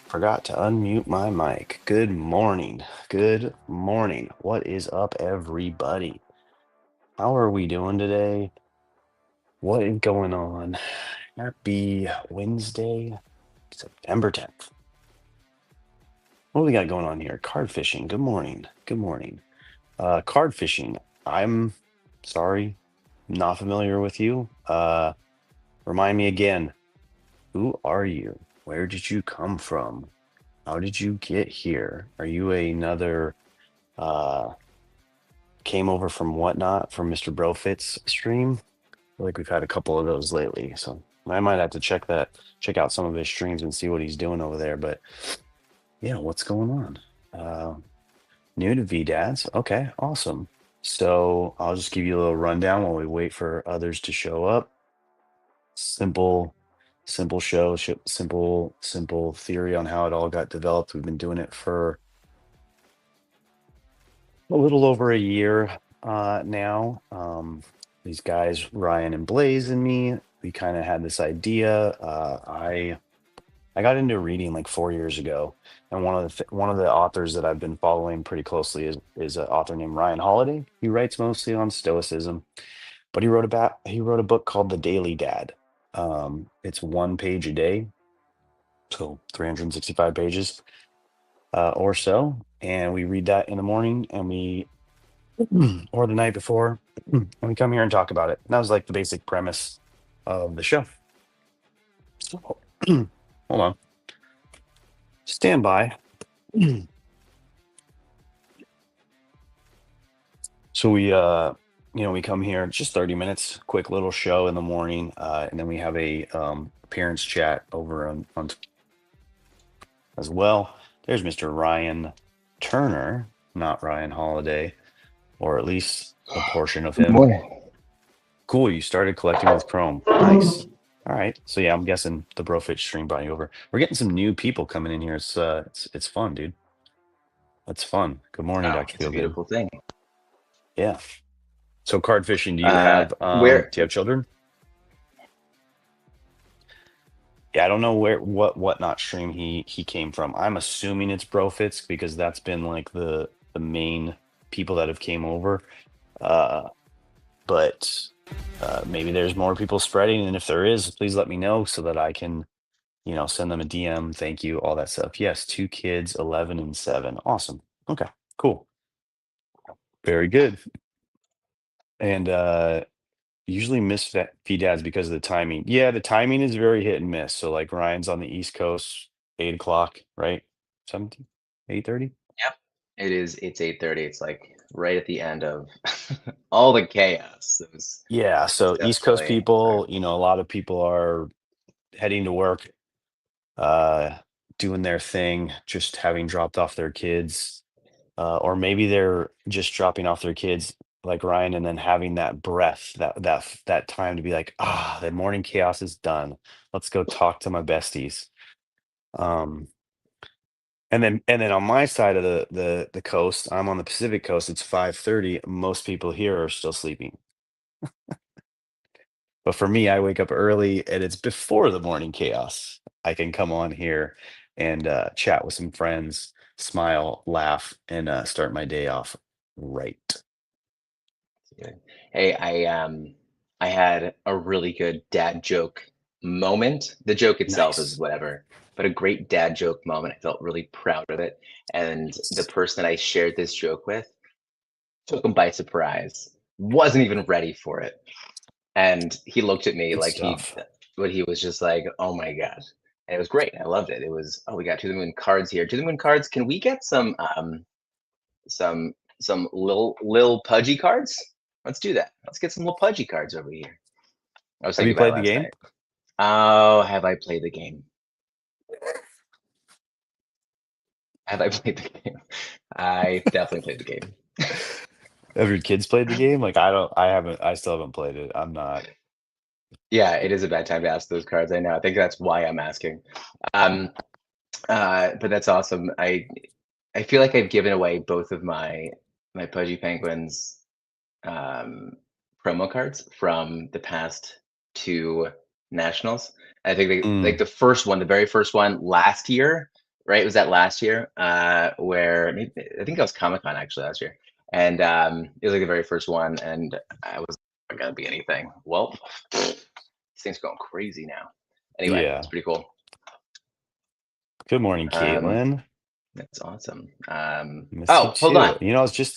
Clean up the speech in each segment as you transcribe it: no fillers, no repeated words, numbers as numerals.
Forgot to unmute my mic. Good morning. Good morning. What is up, everybody? How are we doing today? What is going on? Happy Wednesday, September 10th. What do we got going on here? Card fishing. Good morning. Good morning. Card fishing. I'm sorry, not familiar with you. Remind me again. Who are you? Where did you come from? How did you get here? Are you another came over from whatnot from Mr. Brofit's stream? I feel like we've had a couple of those lately. So I might have to check out some of his streams and see what he's doing over there. But yeah, what's going on? New to VDads. Okay, awesome. So I'll just give you a little rundown while we wait for others to show up. Simple show, simple theory on how it all got developed. We've been doing it for a little over a year now. These guys, Ryan and Blaze and me, we kind of had this idea. I got into reading like 4 years ago, and one of the authors that I've been following pretty closely is an author named Ryan Holiday. He writes mostly on Stoicism, but he wrote a book called The Daily Dad. It's 1 page a day, so 365 pages or so, and we read that in the morning, and we or the night before, and we come here and talk about it. And that was like the basic premise of the show. So, hold on, stand by. So we come here just 30 minutes, quick little show in the morning, and then we have a parents chat over on as well. There's Mr. Ryan Turner, not Ryan Holiday, or at least a portion of him. Cool. You started collecting with Chrome. Nice. All right. So yeah, I'm guessing the Brofit stream brought you over. We're getting some new people coming in here. It's fun, dude. That's fun. Good morning, Dr. It's a beautiful thing. Yeah. So card fishing, do you have children? Yeah, I don't know what stream he came from. I'm assuming it's Brofits because that's been like the main people that have came over. But maybe there's more people spreading, and if there is, please let me know so that I can, send them a DM. Thank you, all that stuff. Yes, 2 kids, 11 and 7. Awesome. Okay, cool. Very good. And usually miss dads because of the timing. Yeah, the timing is very hit and miss. So like Ryan's on the East Coast, 8 o'clock, right? 17, 8:30. Yep, it is. It's 8:30. It's like right at the end of all the chaos. Yeah, so East Coast people, a lot of people are heading to work. doing their thing, just having dropped off their kids, or maybe they're just dropping off their kids like Ryan, and then having that breath, that time to be like, ah, the morning chaos is done. Let's go talk to my besties. Um, and then on my side of the coast, I'm on the Pacific coast. It's 5:30. Most people here are still sleeping. But for me, I wake up early and it's before the morning chaos. I can come on here and chat with some friends, smile, laugh, and start my day off right. Good. Hey, I had a really good dad joke moment. The joke itself is Nice. whatever, but a great dad joke moment. I felt really proud of it. And the person I shared this joke with took him by surprise. Wasn't even ready for it. And he looked at me Good like stuff. but he was just like, "Oh my gosh." And it was great. I loved it. It was, "Oh, we got to the moon cards here. To the moon cards, can we get some lil pudgy cards? Let's do that. Let's get some lil pudgy cards over here." I was Have thinking you about it played the last game? night. Oh, have I played the game? Have I played the game? I definitely played the game. Have your kids played the game? Like I don't, I haven't, I still haven't played it. I'm not. Yeah, it is a bad time to ask those cards. I know. I think that's why I'm asking. Um, but that's awesome. I feel like I've given away both of my Pudgy Penguins um, promo cards from the past two nationals. I think like Mm, the first one, the very first one last year, right? Was that last year? Where maybe, I think that was Comic Con actually last year, and it was like the very first one, and I was not gonna be anything. Well, this thing's going crazy now. Anyway, it's yeah. pretty cool. Good morning, Um, Caitlin. that's awesome. Miss you Oh, hold on. too. I was just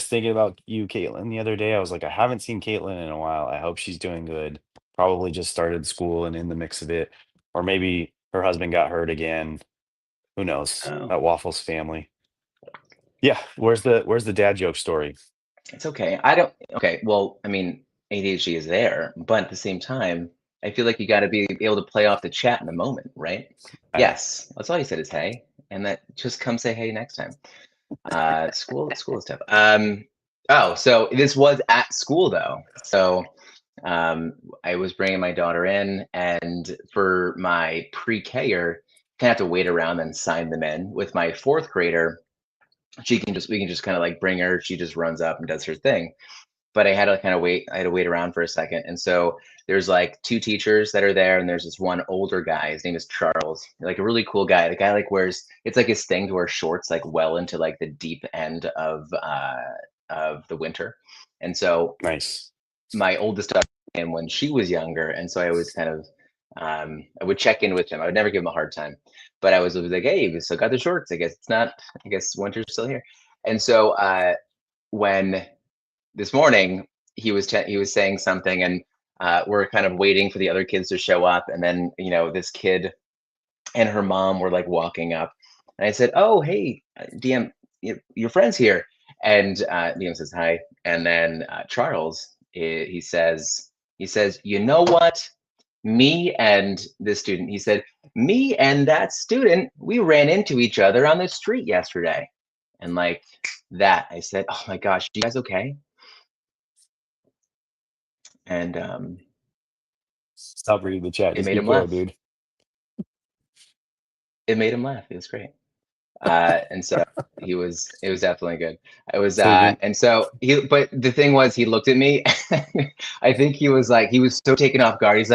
thinking about you, Caitlin, the other day. I was like, I haven't seen Caitlin in a while. I hope she's doing good. Probably just started school and in the mix of it. Or maybe her husband got hurt again. Who knows? Oh, That Waffles family. Yeah, where's the dad joke story? it's okay. I don't. Okay, well, I mean, ADHD is there, but at the same time, I feel like you got to be able to play off the chat in the moment, right? I know. Yes, that's all he said is hey, and that just come say hey next time. School is tough. Oh, so this was at school though. So I was bringing my daughter in, and for my pre-Ker, kind of have to wait around and sign them in. With my fourth grader, we can just kind of like bring her. She just runs up and does her thing. But I had to kind of wait. I had to wait around for a second, and so there's like two teachers that are there, and there's this one older guy. His name is Charles, like a really cool guy. The guy like wears, it's like his thing to wear shorts like well into like the deep end of the winter. And so Nice. my oldest daughter came when she was younger, and so I always kind of I would check in with him. I would never give him a hard time, but I was always like, "Hey, we still got the shorts. I guess it's not. I guess winter's still here." And so when this morning he was saying something, and we're kind of waiting for the other kids to show up, and then this kid and her mom were like walking up, and I said, "Oh, hey, DM, your friend's here." And DM says hi, and then Charles, he says, "You know what? Me and this student," he said, "me and that student, we ran into each other on the street yesterday." And like that, I said, "Oh my gosh, you guys okay?" And Stop reading the chat. it Just made keep him going, laugh. dude. It made him laugh. It was great. And so it was definitely good. I was So you're and so but the thing was he looked at me. I think he was so taken off guard. He's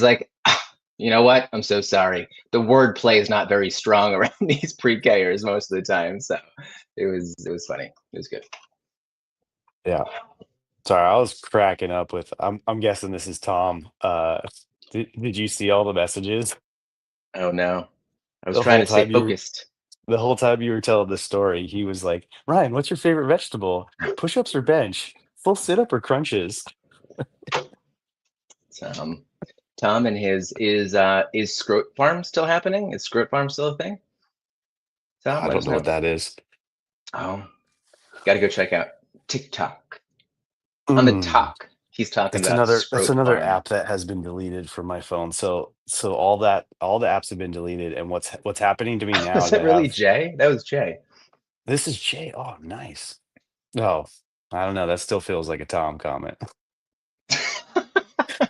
like, "Ah, you know what? I'm so sorry. The word play is not very strong around these pre-Kers most of the time." So it was funny. It was good. yeah. Sorry, I was cracking up with I'm guessing this is Tom. Did you see all the messages? Oh no. I was The trying whole to stay time you were focused. the whole time you were telling the story, he was like, "Ryan, what's your favorite vegetable? Push-ups or bench? Full sit-up or crunches?" So, Tom and his is Scroat Farm still happening? Is Scroat Farm still a thing? Tom, I let don't us know what know. that is. Oh, got to go check out TikTok on the Mm, talk. He's talking That's about another that's Scrote another Farm. app that has been deleted from my phone. So all the apps have been deleted, and what's happening to me now Was is that I really have Jay? That was Jay. this is Jay. Oh, nice. Oh, I don't know. That still feels like a Tom comment.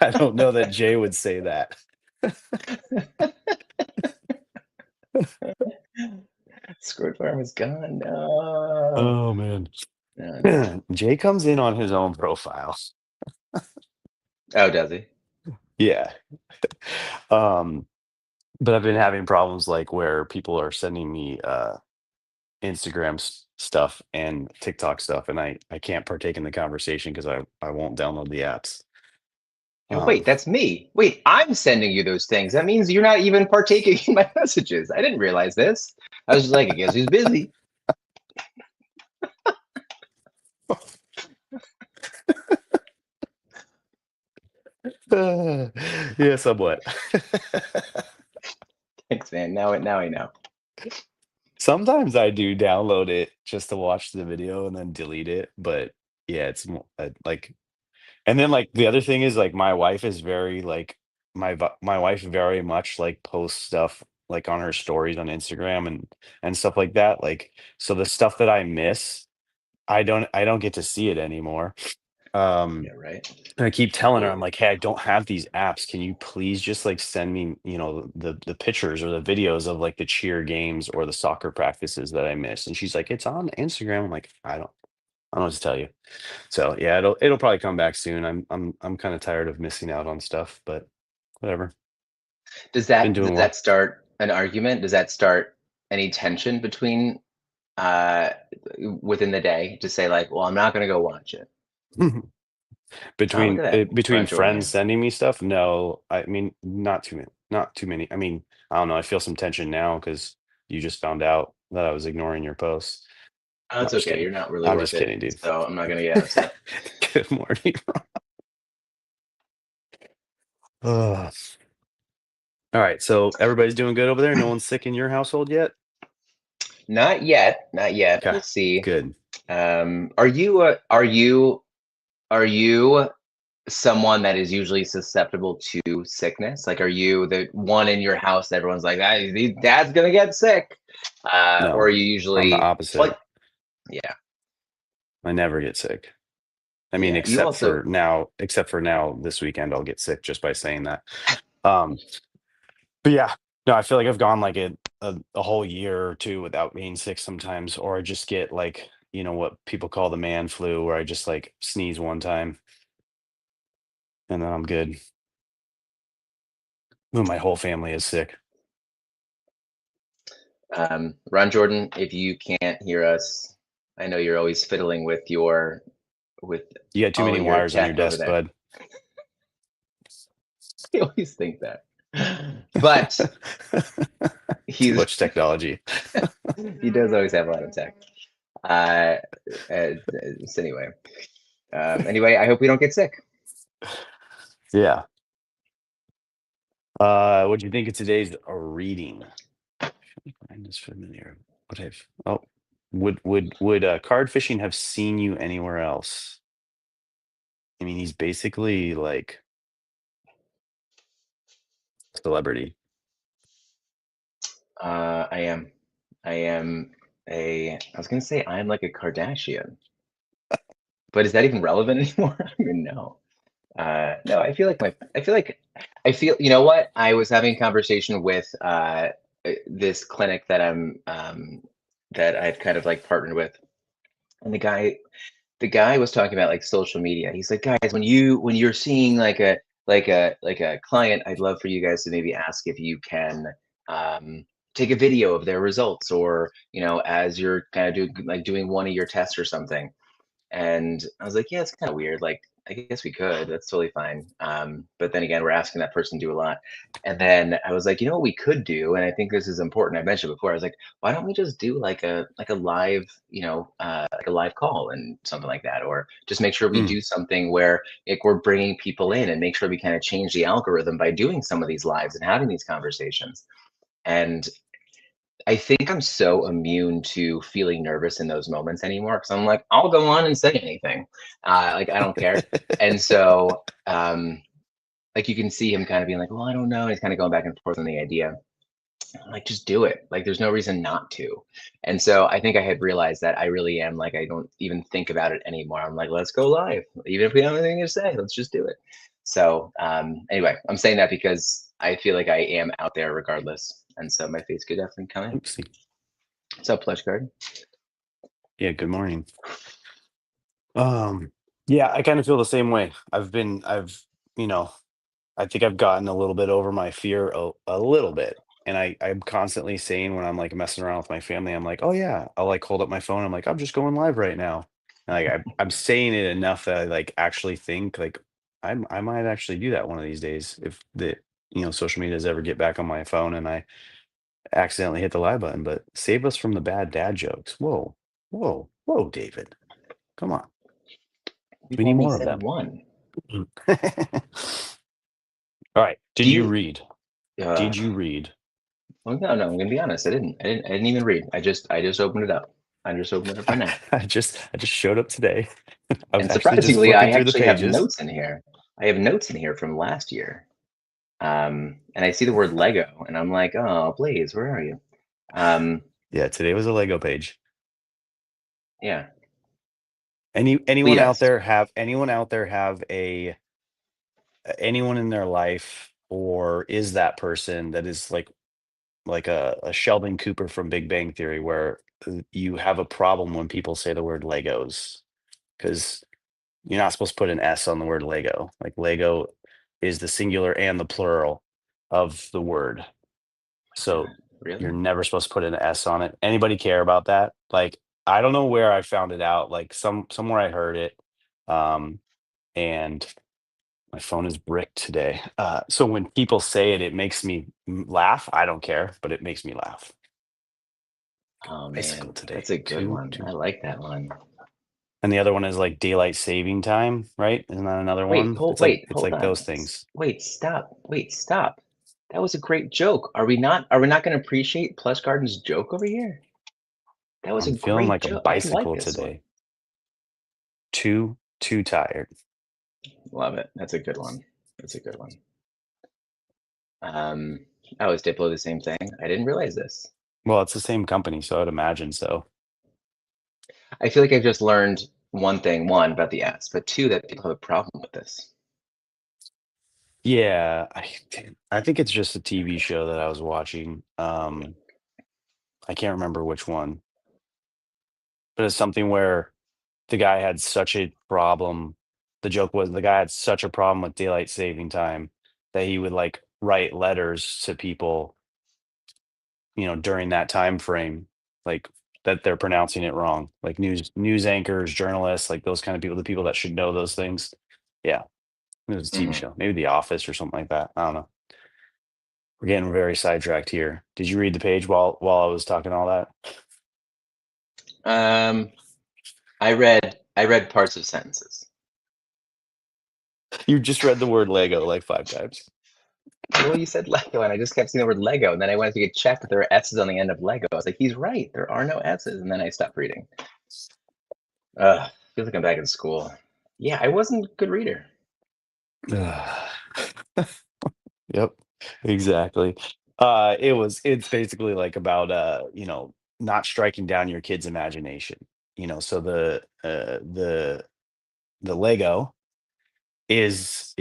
I don't know that Jay would say that. Scrote Farm is gone. No. Oh man. No, no. Jay comes in on his own profile. Oh, does he? Yeah. Um, but I've been having problems like where people are sending me Instagram stuff and TikTok stuff, and I can't partake in the conversation because I won't download the apps. Oh, Um, wait, that's me. Wait, I'm sending you those things. That means you're not even partaking in my messages. I didn't realize this. I was just like, I guess he's busy. yeah, somewhat. Thanks, man. Now I know. Sometimes I do download it just to watch the video and then delete it, but yeah, like, and then like the other thing is like my wife is very like my wife very much like posts stuff like on her stories on Instagram and stuff like that. Like so the stuff that I miss, I don't get to see it anymore. Um Yeah, right. and I keep telling her, I'm like, "Hey, I don't have these apps. Can you please just like send me, you know, the pictures or the videos of like the cheer games or the soccer practices that I miss?" And she's like, "It's on Instagram." I'm like, I don't know what to tell you." So yeah, it'll probably come back soon. I'm kind of tired of missing out on stuff, but whatever. Been Does doing that well. start an argument? Does that start any tension between uh within the day to say like, well, I'm not gonna go watch it. Oh, look at that. Between Ron Jordan friends here. sending me stuff, no, I mean not too many. I mean, I don't know. I feel some tension now because you just found out that I was ignoring your posts. Oh, No, it's I'm just okay. kidding. You're not really I'm worth just it. kidding, dude. So I'm not gonna get upset. Good morning. Ugh. All right, so everybody's doing good over there. No one's sick in your household yet. Not yet. Not yet. Okay, We'll see. good. Are you someone that is usually susceptible to sickness? Like, are you the one in your house that everyone's like, dad's gonna get sick? Or are No, you I'm the usually opposite. like, yeah, I never get sick. I mean, yeah. You also, except for now this weekend, I'll get sick just by saying that. Um, but yeah, no, I feel like I've gone like a whole year or two without being sick sometimes, or I just get like, you know, what people call the man flu, where I just like sneeze one time and then I'm good. When my whole family is sick. Ron Jordan, if you can't hear us, I know you're always fiddling with You got too all many of your wires on your tech over desk, there. bud. I always think that, but Too he's much technology. he does always have a lot of tech. Uh, so anyway, I hope we don't get sick. Yeah. What do you think of today's reading? I feel like mine is familiar. What I've oh, would card fishing have seen you anywhere else? I mean, he's basically like celebrity. I am. I am I was gonna say I'm like a Kardashian, but is that even relevant anymore? I don't even know. No, I feel, you know what? I was having a conversation with this clinic that that I've kind of like partnered with, and the guy was talking about like social media. He's like, guys, when you're seeing like a client, I'd love for you guys to maybe ask if you can um, take a video of their results, or as you're kind of doing one of your tests or something. And I was like, yeah, it's kind of weird. Like, I guess we could. That's totally fine. But then again, we're asking that person to do a lot. And then I was like, you know what we could do, and I think this is important. I mentioned before. I was like, why don't we just do like a live, like a live call and something like that, or just make sure we Mm, do something where like we're bringing people in and make sure we kind of change the algorithm by doing some of these lives and having these conversations. And I think I'm so immune to feeling nervous in those moments anymore because I'm like, I'll go on and say anything. Like I don't care. And so like you can see him kind of being like, well, I don't know. And he's kind of going back and forth on the idea. I'm like, just do it. Like there's no reason not to. And so I think I had realized that I really am like, I don't even think about it anymore. I'm like, let's go live. Even if we don't have anything to say, let's just do it. So anyway, I'm saying that because I feel like I am out there regardless. And so my face could definitely come in. Oopsie. What's up, Plush Card? Yeah, good morning. Yeah, I kind of feel the same way. You know, I think I've gotten a little bit over my fear a little bit. And I'm constantly saying when I'm like messing around with my family, I'm like, oh yeah, I'll like hold up my phone. I'm like, I'm just going live right now. And like I'm saying it enough that I like actually think like I might actually do that one of these days if the social media does ever get back on my phone and I accidentally hit the live button. But save us from the bad dad jokes. Whoa, whoa, whoa, David. Come on. We've We need only more of said them. one. All right. Do Did you you? read? Uh, Did you read? well, no, no. I'm gonna be honest. I didn't even read. I just opened it up. I just opened it up right now. I just showed up today. I was And actually just surprisingly, I flipping through the actually have pages. notes in here. I have notes in here from last year. And I see the word Lego, and I'm like, oh, Blaze, where are you? Um, Yeah, today was a Lego page. yeah. Well, yes. Anyone out there have anyone in their life or is that person that is like a Sheldon Cooper from Big Bang Theory where you have a problem when people say the word Legos because you're not supposed to put an S on the word Lego. Like Lego is the singular and the plural of the word. So God, really? you're never supposed to put an S on it. Anybody care about that? Like, I don't know where I found it out. Like somewhere I heard it. Um, and my phone is bricked today. So when people say it, it makes me laugh. I don't care, but it makes me laugh. Oh Bicycle man, today. that's a good Two, one. two. I like that one. And the other one is like daylight saving time, right? Isn't that another one? It's Hold like on. those things. Wait, stop. That was a great joke. Are we not gonna appreciate Plus Garden's joke over here? That was a I'm feeling great like a joke. I like bicycle this one. today. Too tired. Love it. That's a good one. That's a good one. Um, oh, is Diplo the same thing? I didn't realize this. Well, it's the same company, so I'd imagine so. I feel like I've just learned one thing, one, about the S, but two, that people have a problem with this. Yeah, I think it's just a TV show that I was watching. I can't remember which one, but it's something where the guy had such a problem. The joke was the guy had such a problem with daylight saving time that he would like write letters to people, during that time frame, like that they're pronouncing it wrong, like news anchors, journalists, like those kind of people, the people that should know those things. Yeah, it was a TV Mhm. show, maybe The Office or something like that. I don't know. We're getting very sidetracked here. Did you read the page while I was talking all that? Um, I read parts of sentences. You just read the word Lego like 5 times. Well, you said Lego, and I just kept seeing the word Lego, and then I went to get checked that there were S's on the end of Lego. I was like, he's right, there are no S's, and then I stopped reading. Feels like I'm back in school. Yeah, I wasn't a good reader. Yep, exactly. It's basically like about not striking down your kid's imagination. So the Lego is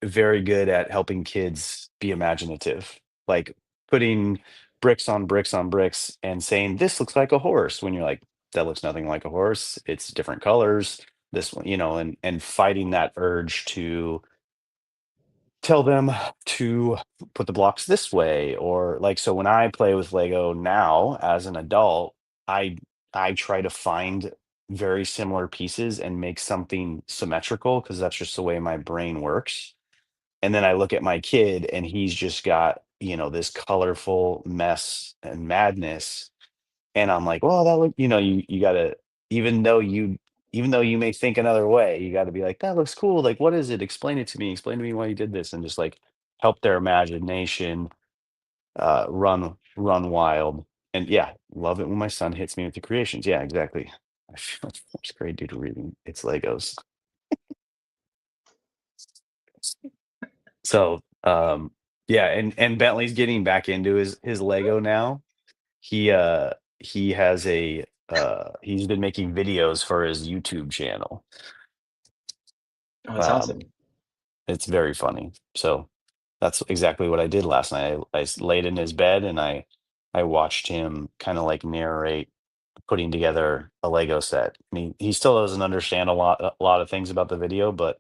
very good at helping kids be imaginative, like putting bricks on bricks on bricks and saying this looks like a horse when you're like that looks nothing like a horse. It's different colors. This one, and fighting that urge to tell them to put the blocks this way or like so when I play with Lego now as an adult, I I try to find very similar pieces and make something symmetrical because that's just the way my brain works. And then I look at my kid and he's just got, this colorful mess and madness and I'm like, well, that look, you gotta, even though you, even though you may think another way, you got to be like, that looks cool. Like, what is it? Explain it to me. Explain to me why you did this, and just like help their imagination run wild. And yeah, love it when my son hits me with the creations. Yeah, exactly. I feel it's great, dude. Reading it's Legos. So yeah, and Bentley's getting back into his Lego now. He has a he's been making videos for his YouTube channel. Oh, that's Um, awesome. it's very funny. So that's exactly what I did last night. Laid in his bed and I watched him kind of like narrate putting together a Lego set. I mean, he still doesn't understand a lot of things about the video, but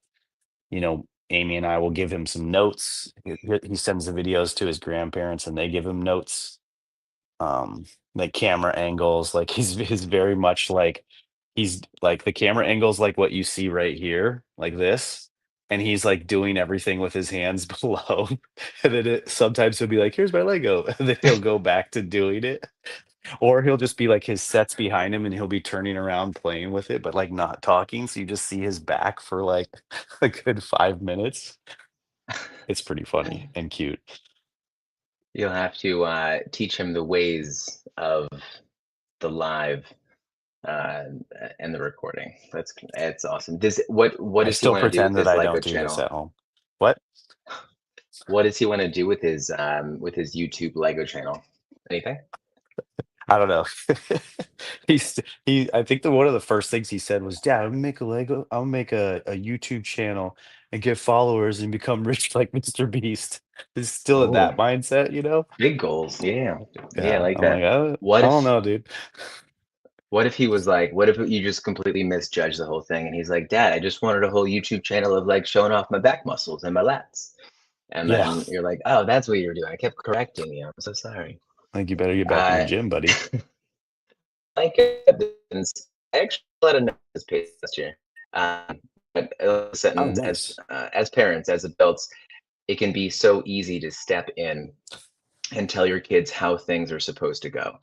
Amy and I will give him some notes. He sends the videos to his grandparents and they give him notes, like camera angles. Like he's very much like he's like the camera angles like what you see right here, like this. And he's like doing everything with his hands below. And then sometimes he'll be like, here's my Lego. And then he'll go back to doing it. Or he'll just be like his sets behind him and he'll be turning around playing with it, but like not talking. So you just see his back for like a good 5 minutes. It's pretty funny and cute. You'll have to teach him the ways of the live uh, and the recording. That's awesome. What I does he still want to do with pretend that his I Lego don't do this channel? at home. What? What does he want to do with his YouTube Lego channel? Anything? I don't know. I think one of the first things he said was, "Dad, I'm gonna make a Lego. I'll make a YouTube channel and get followers and become rich like Mr. Beast." He's still in Oh, that mindset. big goals. Yeah, yeah, I Yeah, like I'm like, that. I What don't if know, dude. what if he was like, what if you just completely misjudged the whole thing and he's like, Dad, I just wanted a whole YouTube channel of like showing off my back muscles and my lats. And Yeah, then you're like, oh, that's what you were doing. I kept correcting you. I'm so sorry. I think you better get back in the Uh, gym, buddy. like I actually let a note this page last year. But a Oh, sentence nice. as parents, as adults, it can be so easy to step in and tell your kids how things are supposed to go,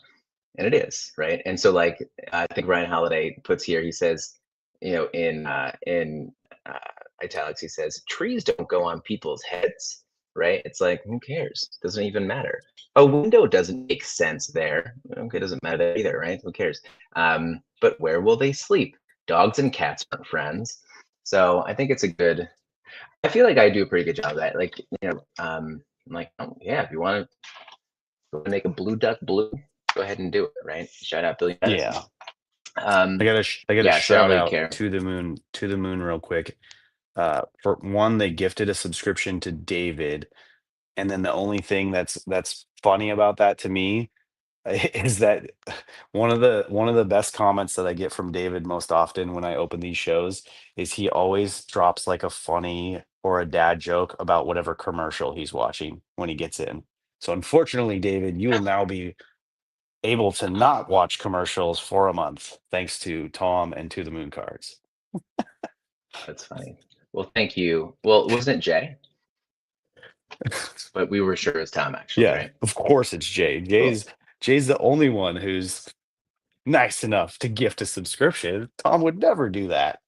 and it is right. And so, like I think Ryan Holiday puts here, he says, in uh, italics, he says, "Trees don't go on people's heads." Right? It's like, who cares? Doesn't even matter. A window doesn't make sense there. Okay, doesn't matter there either, right? Who cares? But where will they sleep? Dogs and cats aren't friends. So I think it's a good. I feel like I do a pretty good job of that. Like, I'm like, oh, yeah, if you want to make a blue duck blue, go ahead and do it, right? Shout out Billy Madison. Yeah, Um, I gotta yeah, so I don't shout really out care. to the moon real quick. For one, they gifted a subscription to David, and then the only thing that's funny about that to me is that one of the best comments that I get from David most often when I open these shows is he always drops like a funny or a dad joke about whatever commercial he's watching when he gets in. So unfortunately, David, you will now be able to not watch commercials for a month thanks to Tom and To the Moon cards. That's funny. Well, thank you. Well, wasn't it Jay? But we were sure it was Tom, actually, Yeah, right? of course it's Jay. Cool. Jay's the only one who's nice enough to gift a subscription. Tom would never do that.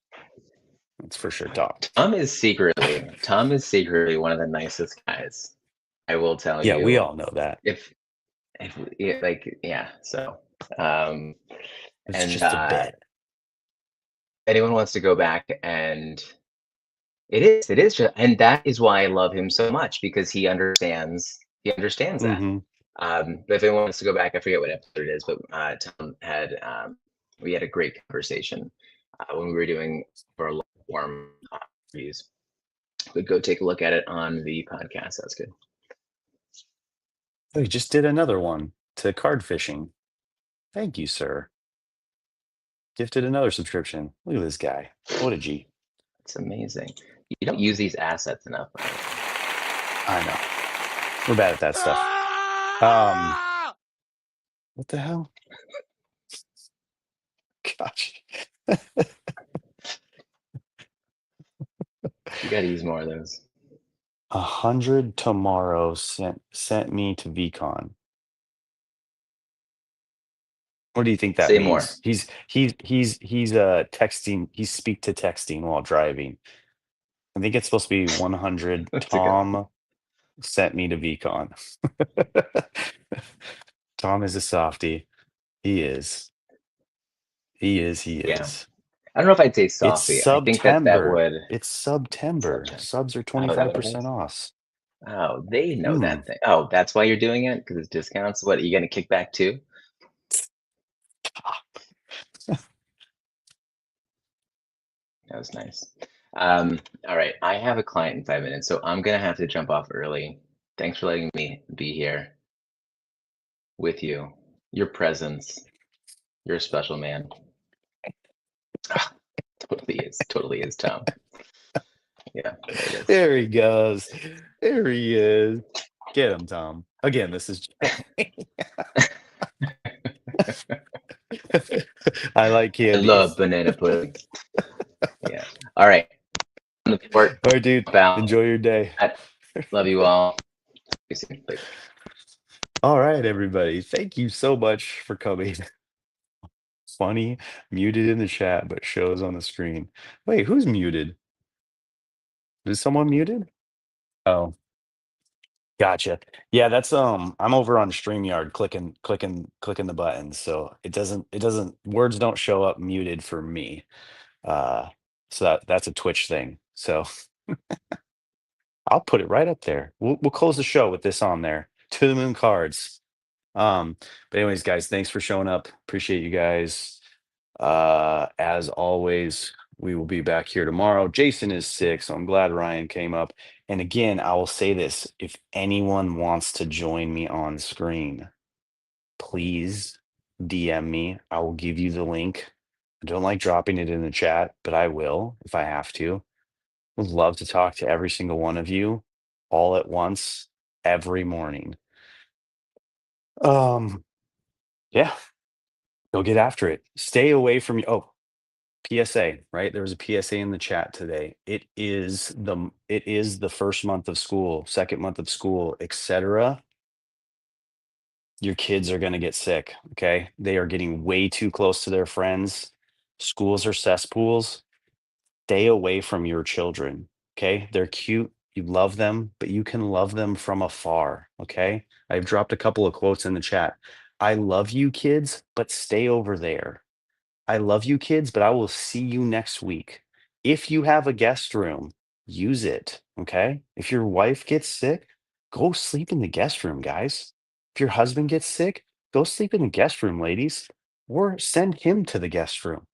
That's for sure, Tom. Tom is secretly one of the nicest guys. I will tell Yeah, we you. all know that. If yeah, like yeah, so um It's and just a bit. anyone wants to go back and it is just, and that is why I love him so much because he understands that. Mhm. But if anyone wants to go back, I forget what episode it is, but Tom had we had a great conversation when we were doing our long form reviews. But go take a look at it on the podcast. That's good. Oh, you just did another one to card fishing. Thank you, sir. Gifted another subscription. Look at this guy. What a G. It's amazing. You don't use these assets enough. I know. We're bad at that stuff. Um, what the hell? Gosh. You got to use more of those. 100 tomorrow sent me to VCon. What do you think that Say more. means? He's texting, he's speak to texting while driving. I think it's supposed to be 100 That's a good one. Tom sent me to VCon. Tom is a softie. He is. He is. He Yeah. is. I don't know if I'd say It's softy. I think that September. would It's September. September. Subs are Oh, is that what it 25% is? off. Oh, they know Hmm. that thing. Oh, that's why you're doing it? Because it's discounts? What, are you gonna kick back too? That was nice. All right, I have a client in 5 minutes, so I'm gonna have to jump off early. Thanks for letting me be here with you. Your presence, you're a special man. Ah, totally is, Tom. Yeah, there it is. There he goes. There he is. Get him, Tom. Again, this is I like I love candies. banana pudding. Yeah. All right. On the court, All right, dude. about. Enjoy your day. I love you all. See you soon. Later. All right, everybody. Thank you so much for coming. Funny, muted in the chat, but shows on the screen. Wait, who's muted? Is someone muted? Oh, gotcha. Yeah, that's I'm over on StreamYard clicking the buttons. So it doesn't words don't show up muted for me. Uh so that's a Twitch thing. So I'll put it right up there. We'll close the show with this on there. To the moon cards. But anyways, guys, thanks for showing up. Appreciate you guys. As always, we will be back here tomorrow. Jason is sick, so I'm glad Ryan came up. And again, I will say this: if anyone wants to join me on screen, please DM me. I will give you the link. I don't like dropping it in the chat, but I will if I have to. Would love to talk to every single one of you all at once every morning. Um, yeah, go get after it. Stay away from you. Oh, PSA, right? There was a PSA in the chat today. It is the first month of school, second month of school, etc. Your kids are going to get sick, okay? They are getting way too close to their friends. Schools are cesspools. Stay away from your children, okay? They're cute. You love them, but you can love them from afar, okay? I've dropped a couple of quotes in the chat. I love you, kids, but stay over there. I love you, kids, but I will see you next week. If you have a guest room, use it. Okay. If your wife gets sick, go sleep in the guest room, guys. If your husband gets sick, go sleep in the guest room, ladies, or send him to the guest room.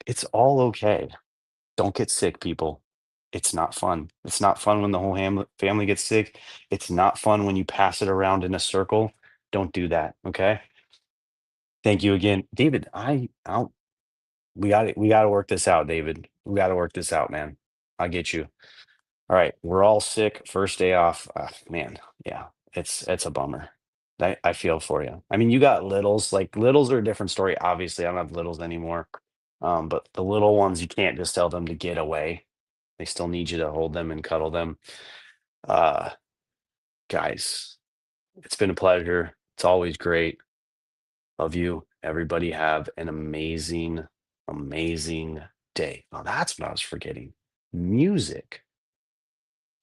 It's all okay. Don't get sick, people. It's not fun. It's not fun when the whole family gets sick. It's not fun when you pass it around in a circle. Don't do that. Okay. Thank you again, David. I'll we got to work this out, David. We got to work this out, man. I get you. All right, we're all sick. First day off. Man, yeah, it's a bummer. I feel for you. I mean, you got littles. Like littles are a different story. Obviously, I don't have littles anymore. But the little ones, you can't just tell them to get away. They still need you to hold them and cuddle them. Uh, guys, it's been a pleasure. It's always great. Love you. Everybody have an amazing, amazing day. Oh, that's what I was forgetting. Music.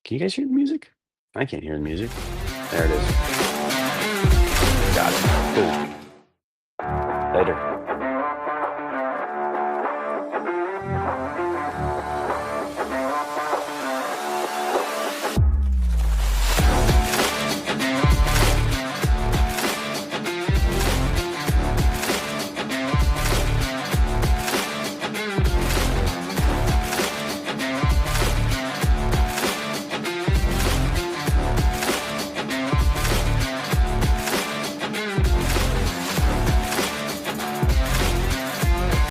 Can you guys hear the music? I can't hear the music. There it is. Got it. Cool. Later.